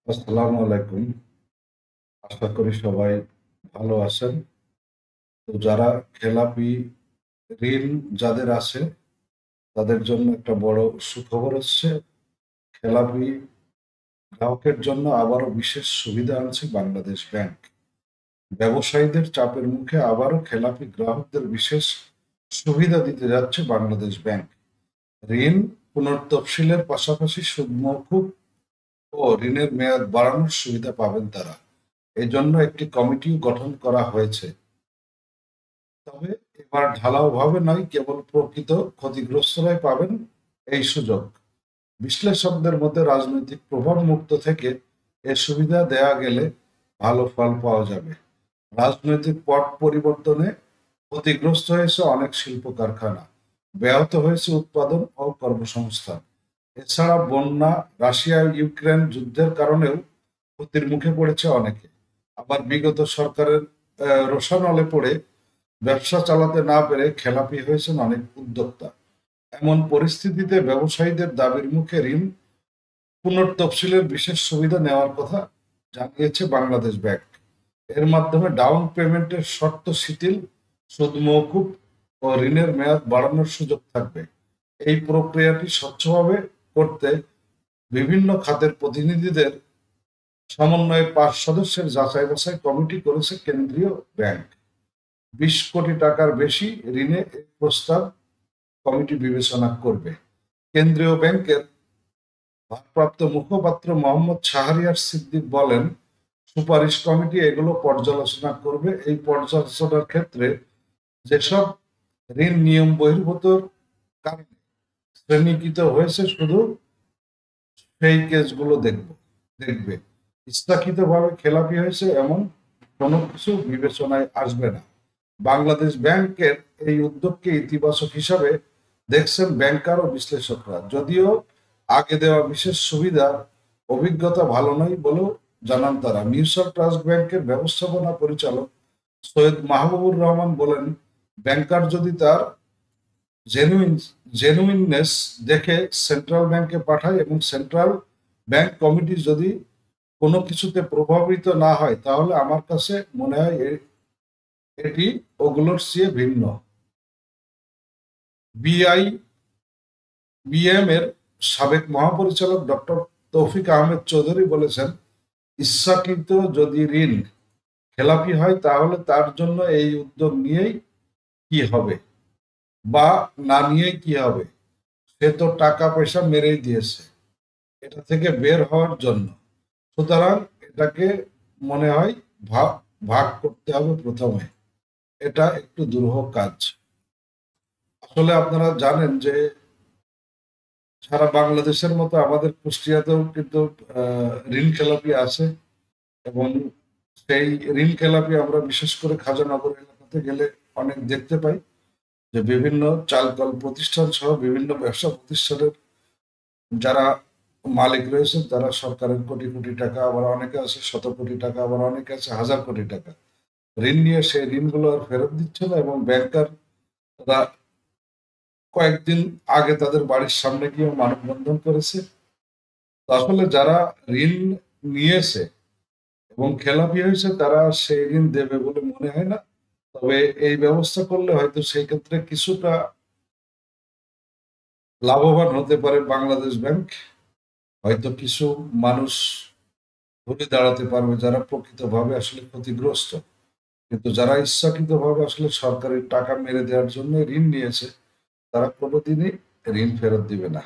আসসালামু আলাইকুম। আশা করি সবাই ভালো আছেন। তো যারা খেলাপি ঋণ যাদের আছে তাদের জন্য একটা বড় সুখবর হচ্ছে, খেলাপি গ্রাহকের জন্য আবারও বিশেষ সুবিধা আনছে বাংলাদেশ ব্যাংক। ব্যবসায়ীদের চাপের মুখে আবারও খেলাপি গ্রাহকদের বিশেষ সুবিধা দিতে যাচ্ছে বাংলাদেশ ব্যাংক। ঋণ পুনর্তফসিলের পাশাপাশি সুদ মওকুফ ও ঋণের মেয়াদ বাড়ানোর সুবিধা পাবেন তারা। এজন্য একটি কমিটিও গঠন করা হয়েছে। তবে এবার ঢালাওভাবে নয়, কেবল প্রকৃত ক্ষতিগ্রস্তরাই পাবেন এই সুযোগ। বিশ্লেষকদের মধ্যে রাজনৈতিক প্রভাব মুক্ত থেকে এ সুবিধা দেয়া গেলে ভালো ফল পাওয়া যাবে। রাজনৈতিক পট পরিবর্তনে ক্ষতিগ্রস্ত হয়েছে অনেক শিল্প কারখানা, ব্যাহত হয়েছে উৎপাদন ও কর্মসংস্থান। এছাড়া বন্যা, রাশিয়া ইউক্রেন যুদ্ধের কারণেও ক্ষতির মুখে পড়েছে অনেকে। আবার বিগত সরকারের রোষানলে পড়ে ব্যবসা চালাতে না পেরে খেলাপি হয়েছেন অনেক উদ্যোক্তা। এমন পরিস্থিতিতে ব্যবসায়ীদের দাবির মুখে ঋণ পুনর্তফসিলের বিশেষ সুবিধা নেওয়ার কথা জানিয়েছে বাংলাদেশ ব্যাংক। এর মাধ্যমে ডাউন পেমেন্টের শর্ত শিথিল, সুদ মওকুফ ও ঋণের মেয়াদ বাড়ানোর সুযোগ থাকবে। এই প্রক্রিয়াটি স্বচ্ছভাবে করতে বিভিন্ন খাতের প্রতিনিধিদের সমন্বয়ে 5 সদস্যের যাচাই বাছাই কমিটি করেছে কেন্দ্রীয় ব্যাংক। 20 কোটি টাকার বেশি ঋণে এই প্রস্তাব কমিটি বিবেচনা করবে। কেন্দ্রীয় ব্যাংকের ভারপ্রাপ্ত মুখপাত্র মোহাম্মদ শাহরিয়ার সিদ্দিক বলেন, সুপারিশ কমিটি এগুলো পর্যালোচনা করবে। এই পর্যালোচনার ক্ষেত্রে যেসব ঋণ নিয়ম বহির্ভূত কারণে শ্রেণীকৃত হয়েছে, শুধু সেই কেসগুলো দেখবে। ইচ্ছাকৃতভাবে খেলাপি হয়েছে এমন কোনো কিছু বিবেচনায় আসবে না। বাংলাদেশ ব্যাংকের এই উদ্যোগকে ইতিবাচক হিসাবে দেখছেন ব্যাংকার ও বিশ্লেষকরা। যদিও আগে দেওয়া বিশেষ সুবিধা অভিজ্ঞতা ভালো নয় বলেও জানান তারা। মিউচুয়াল ট্রাস্ট ব্যাংকের ব্যবস্থাপনা পরিচালক সৈয়দ মাহবুবুর রহমান বলেন, ব্যাংকার যদি তার জেনুইন জেনুইননেস দেখে সেন্ট্রাল ব্যাংকে পাঠায় এবং সেন্ট্রাল ব্যাংক কমিটি যদি কোনো কিছুতে প্রভাবিত না হয়, তাহলে আমার কাছে মনে হয় এটি ওগুলোর চেয়ে ভিন্ন। বিআই বিএম এর সাবেক মহাপরিচালক ডক্টর তৌফিক আহমেদ চৌধুরী বলেছেন, ইচ্ছাকৃত যদি ঋণ খেলাপি হয় তাহলে তার জন্য এই উদ্যোগ নিয়েই কি হবে বা না নিয়েই কি হবে, সে তো টাকা পয়সা মেরেই দিয়েছে এটা থেকে বের হওয়ার জন্য। সুতরাং এটাকে মনে হয় ভাগ ভাগ করতে হবে প্রথমে। এটা একটু দুরূহ কাজ। আসলে আপনারা জানেন যে সারা বাংলাদেশের মতো আমাদের কুষ্টিয়াতেও কিন্তু ঋণ খেলাপি আছে, এবং সেই ঋণ খেলাপি আমরা বিশেষ করে খাজানগর এলাকাতে গেলে অনেক দেখতে পাই যে বিভিন্ন চালকল প্রতিষ্ঠান সহ বিভিন্ন ব্যবসা প্রতিষ্ঠানের যারা মালিক রয়েছেন তারা সরকারের কোটি কোটি টাকা, আবার অনেকে আছে শত কোটি টাকা, আবার অনেকে আছে হাজার কোটি টাকা ঋণ নিয়ে সেই ঋণগুলো আর ফেরত দিচ্ছে না, এবং ব্যাংকাররা কয়েকদিন আগে তাদের বাড়ির সামনে গিয়ে মানববন্ধন করেছে। তো আসলে যারা ঋণ নিয়েছে এবং খেলাপি হয়েছে তারা সেই ঋণ দেবে বলে মনে হয় না। তবে এই ব্যবস্থা করলে হয়তো সেই ক্ষেত্রে কিছুটা লাভবান হতে পারে বাংলাদেশ ব্যাংক। হয়তো কিছু মানুষ ঘুরে দাঁড়াতে পারবে যারা প্রকৃতভাবে আসলে ক্ষতিগ্রস্ত, কিন্তু যারা ইচ্ছাকৃতভাবে আসলে সরকারি টাকা মেরে দেওয়ার জন্য ঋণ নিয়েছে তারা কোনোদিনই ঋণ ফেরত দিবে না।